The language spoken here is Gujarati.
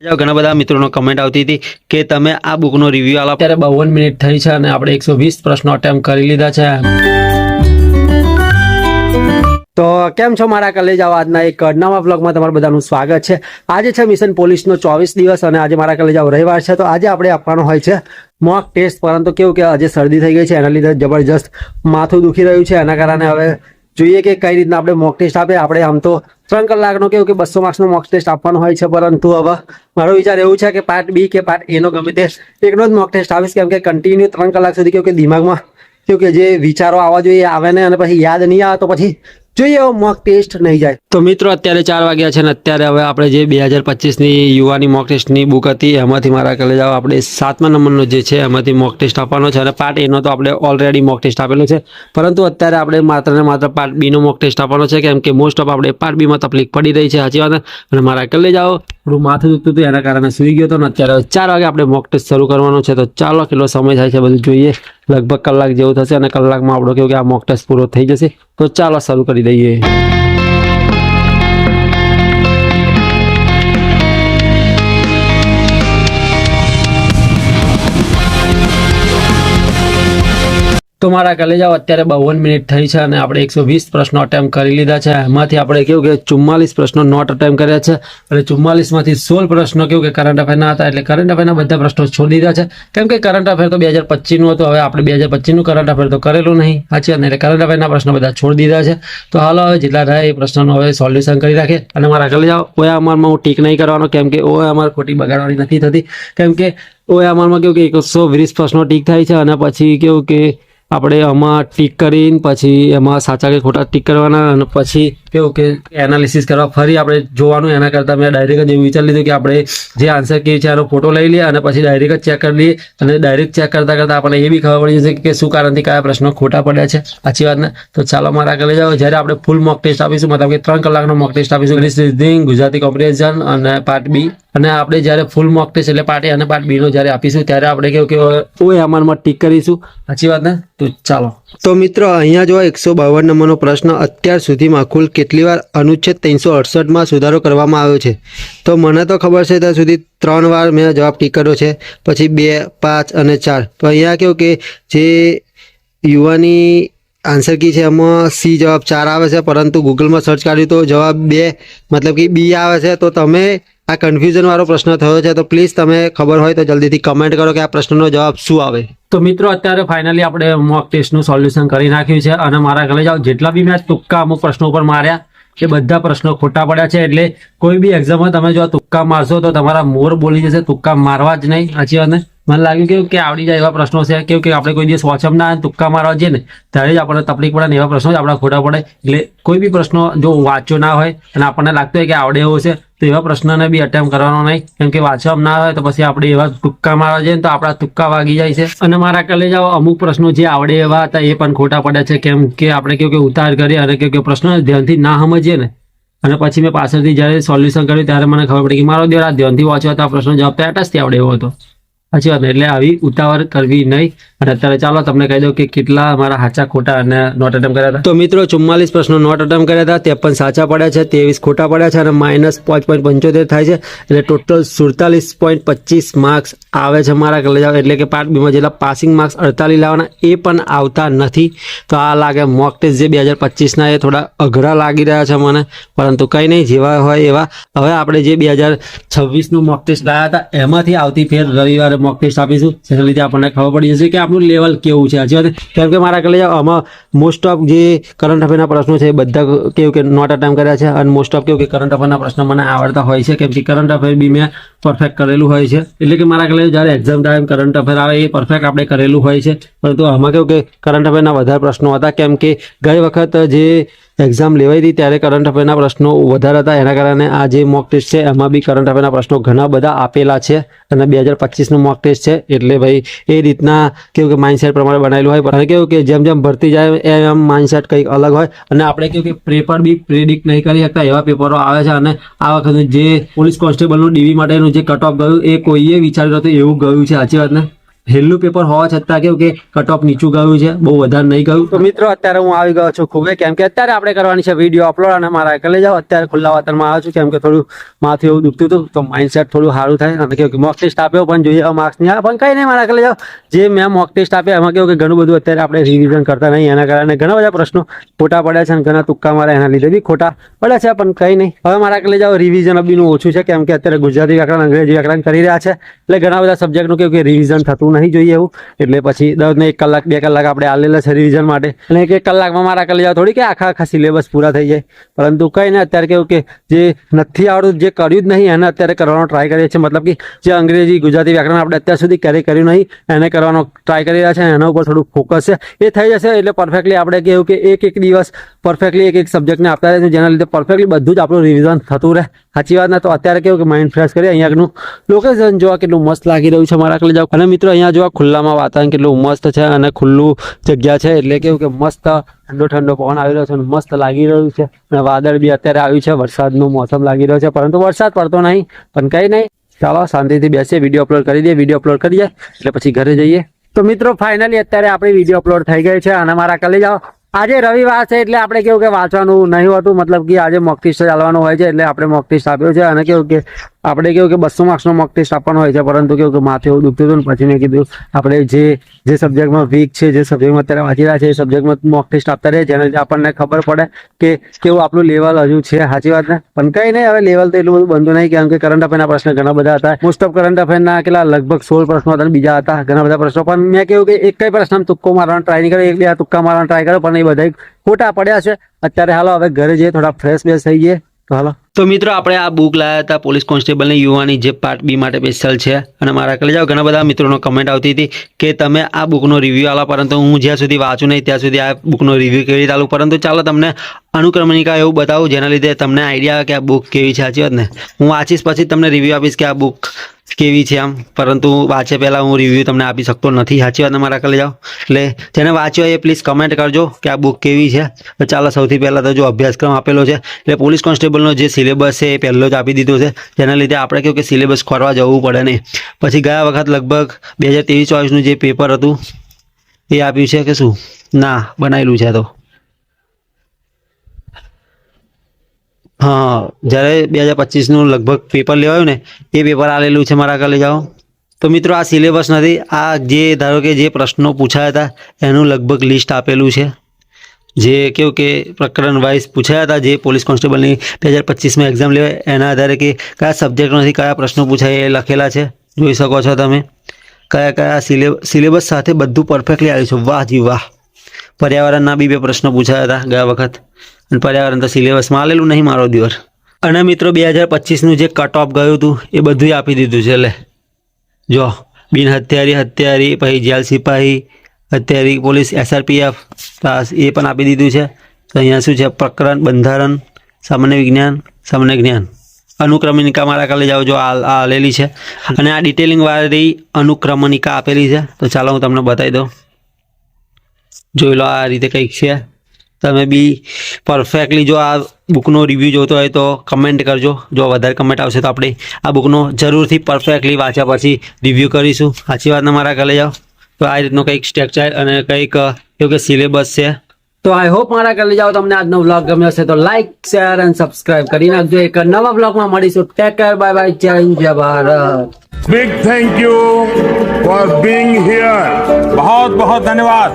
ઘણા બધા મિત્રોનો કમેન્ટ આવતી હતી કે તમે આ બુકનો રિવ્યુ આલો. અત્યારે 52 મિનિટ થઈ છે અને આપણે 120 પ્રશ્નો અટેમ્પ કરી લીધા છે. તો કેમ છો મારા કલેજાઓ, આજના એક નવા બ્લોગમાં તમારું બધાનું સ્વાગત છે. આજે છે મિશન પોલીસનો 24 દિવસ અને આજે મારા કલેજાઓ રવિવાર છે. તો આજે આપણે આપવાનો હોય છે મોક ટેસ્ટ, પરંતુ કેવું કે આજે શરદી થઈ ગઈ છે, એના લીધે જબરજસ્ત માથું દુખી રહ્યું છે. એના કારણે હવે જોઈએ કે કઈ રીતના આપણે મોક ટેસ્ટ આપે. આપણે આમ તો 3 કલાકનો કેવું કે 200 માર્ક્સનો મોક ટેસ્ટ આપવાનો હોય છે, પરંતુ હવે મારો વિચાર એવું છે કે પાર્ટ બી કે પાર્ટ એ નો ગમે તે એકનો જ મોક ટેસ્ટ આવીશ, કેમ કે કન્ટિન્યુ 3 કલાક સુધી કેવું કે દિમાગમાં કેવું કે જે વિચારો આવવા જોઈએ આવે ને, અને પછી યાદ નહીં આવે તો પછી જોઈએ મોક ટેસ્ટ નહીં જાય. તો મિત્રો અત્યારે 4 વાગ્યા છે ને અત્યારે હવે આપણે જે 2025ની યુવાની મોક ટેસ્ટની બુક હતી એમાંથી મારા કલેજાઓ આપણે 7મા નંબરનો જે છે એમાંથી મોક ટેસ્ટ આપવાનો છે. અને પાર્ટ એનો તો આપણે ઓલરેડી મોક ટેસ્ટ આપેલો છે, પરંતુ અત્યારે આપણે માત્ર ને માત્ર પાર્ટ બીનો મોક ટેસ્ટ આપવાનો છે, કેમ કે મોસ્ટ ઓફ આપણે પાર્ટ બીમાં તકલીફ પડી રહી છે. સાચી વાત ને? અને મારા કલેજાઓ થોડું માથું દુખતું હતું એના કારણે સૂઈ ગયો હતો ને અત્યારે 4 વાગે આપણે મોક ટેસ્ટ શરૂ કરવાનો છે. તો ચાલો કેટલો સમય થાય છે બધું જોઈએ. લગભગ કલાક જેવું થશે અને કલાકમાં આપણો કેવું કે આ મોક ટેસ્ટ પૂરો થઈ જશે. તો ચાલો શરૂ કરી દઈએ. તો મારા કલેજાઓ અત્યારે 52 મિનિટ થઈ છે અને આપણે 120 પ્રશ્નો અટેમ્પ કરી લીધા છે. એમાંથી આપણે કેવું કે 44 પ્રશ્નો નોટ અટેમ્પ કર્યા છે અને 44 માંથી 16 પ્રશ્નો કેવું કે કરંટ અફેરના હતા, એટલે કરંટ અફેરના બધા પ્રશ્નો છોડી દીધા છે, કેમ કે કરંટ અફેર તો 2025 નું હતું. હવે આપણે 2025 નું કરંટ અફેર તો કરેલું નહીં. સાચી વાત ને? એટલે કરંટ અફેરના પ્રશ્નો બધા છોડી દીધા છે. તો હાલો હવે જેટલા રહ્યા એ પ્રશ્નોનું હવે સોલ્યુશન કરી રાખીએ. અને મારા કલેજાઓ ઓયા અમારમાં હું ટીક નહીં કરવાનો, કેમ કે ઓયા અમાર ખોટી બગાડવાની નથી થતી, કેમ કે ઓયા અમારમાં કેવું કે 120 પ્રશ્નો ટીક થાય છે અને પછી કેવું કે આપણે આમાં ટીક કરીને પછી એમાં સાચા કે ખોટા ટીક કરવાના અને પછી કેવું કે એનાલિસિસ કરવા ફરી આપણે જોવાનું. એના કરતાં મેં ડાયરેક્ટ જ એવું વિચારી લીધું કે આપણે જે આન્સર કી છે એનો ફોટો લઈ લઈએ અને પછી ડાયરેક્ટ જ ચેક કરી લઈએ. અને ડાયરેક્ટ ચેક કરતાં કરતાં આપણને એ બી ખબર પડી જશે કે શું કારણથી કયા પ્રશ્નો ખોટા પડ્યા છે. સાચી વાત ને? તો ચાલો મારા આગળ જાઓ. જ્યારે આપણે ફૂલ મોક ટેસ્ટ આપીશું, મતલબ કે 3 કલાકનો મોક ટેસ્ટ આપીશું, રીઝનિંગ, ગુજરાતી કોમ્પ્રિહેન્શન અને પાર્ટ બી. અને આપણે જ્યારે ફૂલ મોક ટેસ્ટ એટલે પાર્ટ એ અને પાર્ટ બી નો જ્યારે આપીશું ત્યારે આપણે કેવું કે ઓય અમારમાં ટીક કરીશું. સાચી વાત ને? તો ચાલો. તો મિત્રો અહીંયા જો 152 નંબરનો પ્રશ્ન, અત્યાર સુધીમાં કુલ કેટલી વાર અનુચ્છેદ 368માં સુધારો કરવામાં આવ્યો છે? તો મને તો ખબર છે ત્યાં સુધી 3 વાર મેં જવાબ ટીક કર્યો છે, પછી 2, 5 અને 4. તો અહીંયા કેવું કે જે યુવાની આન્સર કી છે એમાં સી જવાબ 4 આવે છે, પરંતુ ગૂગલમાં સર્ચ કાઢ્યું તો જવાબ 2 મતલબ કે બી આવે છે. તો તમે આ કન્ફ્યુઝન વાળો પ્રશ્ન થયો છે, તો પ્લીઝ તમે ખબર હોય તો જલ્દીથી કમેન્ટ કરો કે આ પ્રશ્નનો જવાબ શું આવે. તો મિત્રો અત્યારે ફાઇનલી આપણે મોક ટેસ્ટનું સોલ્યુશન કરી નાખ્યું છે અને મારા કલેજાઓ જેટલા બી મેં તુક્કા અમુક પ્રશ્નો ઉપર માર્યા એ બધા પ્રશ્નો ખોટા પડ્યા છે. એટલે કોઈ બી એક્ઝામમાં તમે જો તુક્કા મારશો તો તમારા મોર બોલી જશે. તુક્કા મારવા જ નહીં. સાચી વાત ને? મને લાગ્યું કેવું કે આવડી જાય એવા પ્રશ્નો છે, કેવું કે આપણે કોઈ દિવસ વોચમ ના તુક્કા મારવા જઈએ ને ત્યારે જ આપણને તકલીફ પડે ને એવા પ્રશ્નો જ આપણા ખોટા પડે. એટલે કોઈ બી પ્રશ્નો જો વાંચ્યો ના હોય અને આપણને લાગતું હોય કે આવડે એવો છે તો એવા પ્રશ્નને બી અટેમ્પ કરવાનો નહીં, કેમ કે વાંચવામાં ના હોય તો પછી આપણે એવા તુક્કા મારવા જઈએ તો આપણા તુક્કા વાગી જાય છે. અને મારા કલેજાઓ અમુક પ્રશ્નો જે આવડે એવા હતા એ પણ ખોટા પડ્યા છે, કેમ કે આપણે કેવું કે ઉતાર કરીએ અને કેવું કે પ્રશ્નો ધ્યાનથી ના સમજીએ ને અને પછી મેં પાછળથી જ્યારે સોલ્યુશન કર્યું ત્યારે મને ખબર પડી કે મારો દેવરા ધ્યાનથી વાંચ્યો હતો, આ પ્રશ્નો જવાબ તો એટસથી આવડે એવો હતો. સાચી વાત ને? એટલે આવી ઉતાવળ કરવી નહીં. અને અત્યારે ચાલો તમને કહી દઉં કે કેટલા મારા સાચા ખોટા અને નોટ અટેમ્પ કર્યા હતા. તો મિત્રો 44 પ્રશ્નો નોટ અટેમ્પ કર્યા હતા, 53 સાચા પડ્યા છે, 23 ખોટા પડ્યા છે અને -5.75 થાય છે. એટલે ટોટલ 47.25 માર્ક્સ આવે છે મારા કલેજાઓ. એટલે કે પાર્ટ બીમાં જેટલા પાસિંગ માર્ક્સ 48 લાવવાના એ પણ આવતા નથી. તો આ લાગે મોક ટેસ્ટ જે 2025ના એ થોડા અઘરા લાગી રહ્યા છે મને, પરંતુ કંઈ નહીં, જેવા હોય એવા. હવે આપણે જે 2026નું મોક ટેસ્ટ લાવ્યા હતા એમાંથી આવતી ફેર રવિવારે મોક ટેસ્ટ આપીશું, જેના લીધે આપણને ખબર પડી જશે કે આપણું લેવલ કેવું છે. સાચી વાત? કેમ કે મારા કલેજાઓ આમાં મોસ્ટ ઓફ જે કરંટ અફેરના પ્રશ્નો છે એ બધા કેવું કે નોટ અટેમ્પ કર્યા છે અને મોસ્ટ ઓફ કેવું કે કરંટ અફેરના પ્રશ્નો મને આવડતા હોય છે, કેમ કે કરંટ અફેર બી મેં પરફેક્ટ કરેલું હોય છે. એટલે કે મારા કલેજાઓ જ્યારે એક્ઝામ ટાઈમ કરંટ અફેર આવે એ પરફેક્ટ આપણે કરેલું હોય છે, પરંતુ આમાં કેવું કે કરંટ અફેરના વધારે પ્રશ્નો હતા, કેમ કે ગઈ વખત જે એક્ઝામ લેવાઈ હતી ત્યારે કરંટ અફેરના પ્રશ્નો વધારે હતા. એના કારણે આ જે મોક ટેસ્ટ છે એમાં બી કરંટ અફેરના પ્રશ્નો ઘણા બધા આપેલા છે અને 2025નું મોક ટેસ્ટ છે. એટલે ભાઈ એ રીતના કેવું કે માઇન્ડસેટ પ્રમાણે બનાવેલું હોય, પણ કેવું કે જેમ જેમ ભરતી જાય એમ માઇન્ડસેટ કંઈક અલગ હોય. અને આપણે કેવું કે પેપર બી પ્રેડિક્ટ નહીં કરી શકતા એવા પેપરો આવે છે. અને આ વખતે જે પોલીસ કોન્સ્ટેબલનું ડીવી માટેનું જે કટ ઓફ ગયું એ કોઈએ વિચાર્યું હતું એવું ગયું છે. સાચી વાત ને? હેલ્લું પેપર હોવા છતાં કેવું કે કટ ઓફ નીચું ગયું છે, બહુ વધારે નહીં ગયું. તો મિત્રો અત્યારે હું આવી ગયો છું ખૂબે, કેમ કે અત્યારે આપણે કરવાની છે વિડીયો અપલોડ, અને મારા એકલે જાઓ અત્યારે ખુલ્લા વાતાવરણમાં આવ્યો છું, કેમ કે થોડું માથું એવું દુખતું હતું, તો માઇન્ડસેટ થોડું સારું થાય. અને કેવું કે મોક ટેસ્ટ આપ્યો પણ જોઈએ માર્ક્સ નહીં આવે, પણ કંઈ નહીં, મારા એકલે જાઓ જે મેં મોક ટેસ્ટ આપ્યા એમાં કેવું કે ઘણું બધું અત્યારે આપણે રિવિઝન કરતા નહીં, એના કારણે ઘણા બધા પ્રશ્નો ખોટા પડ્યા છે અને ઘણા તુક્કા મારા એના લીધે બી ખોટા પડ્યા છે. પણ કંઈ નહીં, હવે મારા એકલે જાઓ રિવિઝન બીનું ઓછું છે, કેમ કે અત્યારે ગુજરાતી વ્યાકરણ અંગ્રેજી વ્યાકરણ કરી રહ્યા છે, એટલે ઘણા બધા સબ્જેક્ટનું કેવું કે રિવિઝન થતું નહીં જોઈએ એવું, એટલે પછી દરને 1 કલાક 2 કલાક આપણે આલેલા છે રિવિઝન માટે, અને 1 કલાકમાં મારા એકલે જાઓ થોડી કે આખા સિલેબસ પૂરા થઈ જાય. પરંતુ કંઈ નહીં, અત્યારે કેવું કે જે નથી આવડતું, જે કર્યું જ નહીં એને અત્યારે કરવાનો ટ્રાય કરીએ છીએ, મતલબ કે જે અંગ્રેજી ગુજરાતી વ્યાકરણ આપણે અત્યાર સુધી ક્યારેય કર્યું નહીં એને કરવાનો ટ્રાય કરી રહ્યા છે, એના ઉપર થોડું ફોકસ છે, એ થઈ જશે એટલે પરફેક્ટલી આપણે કેવું કે એક દિવસ પરફેક્ટલી એક સબ્જેક્ટને આપતા રહીશું, જેના લીધે પરફેક્ટલી બધું જ આપણું રિવિઝન થતું રહે. સાચી વાત ને? તો અત્યારે કેવું કે માઇન્ડ ફ્રેશ કરીએ. અહીંયાનું લોકેશન જોવા કેટલું મસ્ત લાગી રહ્યું છે મારા એકલે જાઓ, અને મિત્રો અહીંયા જોવા ખુલ્લામાં વાતાવરણ કેટલું મસ્ત છે અને ખુલ્લું જગ્યા છે, એટલે કેવું કે મસ્ત ઠંડો ઠંડો પવન આવી રહ્યો છે અને મસ્ત લાગી રહ્યું છે, અને વાદળ બી અત્યારે આવ્યું છે, વરસાદનું મોસમ લાગી રહ્યો છે, પરંતુ વરસાદ પડતો નહીં. પણ કંઈ નહીં, ચાલો શાંતિથી બેસીએ, વિડીયો અપલોડ કરી દઈએ, વિડીયો અપલોડ કરી જાય એટલે પછી ઘરે જઈએ. તો મિત્રો ફાઇનલી અત્યારે આપણી વિડીયો અપલોડ થઈ ગઈ છે, અને મારા એકલે જાઓ આજે રવિવાર છે એટલે આપણે કેવું કે વાંચવાનું નહીં હોતું, મતલબ કે આજે મોક ટેસ્ટ ચાલવાનું હોય છે, એટલે આપણે મોક ટેસ્ટ આપ્યો છે. અને કેવું કે આપણે કેવું કે 200 માર્ક્સનો મોક ટેસ્ટ આપવાનો હોય છે, પરંતુ કેવું કે માથે એવું દુખતું હતું ને પછી મેં કીધું આપણે જે સબ્જેક્ટમાં વીક છે, જે સબ્જેક્ટમાં અત્યારે વાંચી રહ્યા છે એ સબ્જેક્ટમાં મોક ટેસ્ટ આપતા રહીએ, જેના લીધે આપણને ખબર પડે કે કેવું આપણું લેવલ હજુ છે. સાચી વાત ને? પણ કંઈ નહીં, હવે લેવલ તો એટલું બધું બનતું નહીં, કેમ કે કરંટ અફેરના પ્રશ્ન ઘણા બધા હતા. મોસ્ટ ઓફ કરંટ અફેરના કેટલા લગભગ 16 પ્રશ્નો હતા, બીજા હતા ઘણા બધા પ્રશ્નો, પણ મેં કેવું કે એક કઈ પ્રશ્ન તુક્કો મારવાનો ટ્રાય નહીં કર્યો, 1-2 તુક્કા મારવાનો ટ્રાય કર્યો, પણ એ બધા ખોટા પડ્યા છે. અત્યારે હાલો હવે ઘરે જઈએ, થોડા ફ્રેશ બેસ થઈ જઈએ. તો હાલો. તો મિત્રો આપણે આ બુક લાવ્યા હતા પોલીસ કોન્સ્ટેબલની યુવાની, જે પાર્ટ બી માટે સ્પેશિયલ છે, અને મારા એકલે જાઓ ઘણા બધા મિત્રોનો કમેન્ટ આવતી હતી કે તમે આ બુકનો રિવ્યૂ આલો, પરંતુ હું જ્યાં સુધી વાંચું નહીં ત્યાં સુધી આ બુકનો રિવ્યૂ કેવી રીતે આલું. પરંતુ ચાલો તમને અનુક્રમણિકા એવું બતાવું જેના લીધે તમને આઈડિયા આવે કે આ બુક કેવી છે. સાચી વાત ને? હું વાંચીશ પછી તમને રિવ્યૂ આપીશ કે આ બુક કેવી છે આમ, પરંતુ વાંચે પહેલાં હું રિવ્યૂ તમને આપી શકતો નથી. સાચી વાત ને મારા એકલે જાઓ? એટલે જેને વાંચ્યો એ પ્લીઝ કમેન્ટ કરજો કે આ બુક કેવી છે. તો ચાલો સૌથી પહેલાં તો જો અભ્યાસક્રમ આપેલો છે, એટલે પોલીસ કોન્સ્ટેબલનો જે સિલેબસ છે એ પહેલો જ આપી દીધો છે, જેના લીધે આપણે કેવું કે સિલેબસ ખોરવા જવું પડે નહીં. પછી ગયા વખત લગભગ 2023-24નું જે પેપર હતું એ આપ્યું છે કે શું ના બનાવેલું છે. તો હા, જ્યારે 2025નું લગભગ પેપર લેવાયું ને એ પેપર આલેલું છે મારા એકલે જાઓ. તો મિત્રો આ સિલેબસ નથી, આ જે ધારો કે જે પ્રશ્નો પૂછાયા હતા એનું લગભગ લિસ્ટ આપેલું છે, જે કેવું કે પ્રકરણ વાઇઝ પૂછાયા હતા, જે પોલીસ કોન્સ્ટેબલની 2025માં એક્ઝામ લેવાય એના આધારે કે કયા સબ્જેક્ટમાંથી કયા પ્રશ્નો પૂછાય એ લખેલા છે. જોઈ શકો છો તમે કયા કયા સિલેબસ સાથે બધું પરફેક્ટલી આવ્યું છે. વાહ જી વાહ. પર્યાવરણના બી 2 પ્રશ્નો પૂછાયા હતા ગયા વખત, અને પર્યાવરણ તો સિલેબસમાં આલેલું નહીં મારો દિવસ. અને મિત્રો 2025નું જે કટ ઓફ ગયું હતું એ બધું આપી દીધું છે. એટલે જો બિન હથિયારી, પછી જેલ સિપાહી, હથિયારી પોલીસ, SRPF એ પણ આપી દીધું છે. તો અહીંયા શું છે? પ્રકરણ, બંધારણ, સામાન્ય વિજ્ઞાન, સામાન્ય જ્ઞાન, અનુક્રમણિકા મારા એકલે જાઓ જો આલેલી છે, અને આ ડિટેલિંગ વાળી અનુક્રમણિકા આપેલી છે. તો ચાલો હું તમને બતાવી દઉં, જોઈ લો આ રીતે કંઈક છે. તમે બી પરફેક્ટલી જો આ બુકનો રિવ્યૂ જોતો હોય તો કમેન્ટ કરજો, જો વધારે કમેન્ટ આવશે તો આપણે આ બુકનો જરૂરથી પરફેક્ટલી વાંચ્યા પછી રિવ્યૂ કરીશું. સાચી વાતને મારા એકલે જાઓ? તો આ રીતનું કંઈક સ્ટ્રક્ચર અને કંઈક એવું કે સિલેબસ છે. તો આઈ હોપ મારા એકલે જાઓ તમને આજનો વ્લોગ ગમ્યો હશે તો લાઈક, શેર અને સબસ્ક્રાઇબ કરી નાખજો. એક નવા વ્લોગમાં મળીશું. ટેક કેર, બાય બાય, જય હિન્દ, જય Bharat. Big thank you for being here. बहुत बहुत धन्यवाद.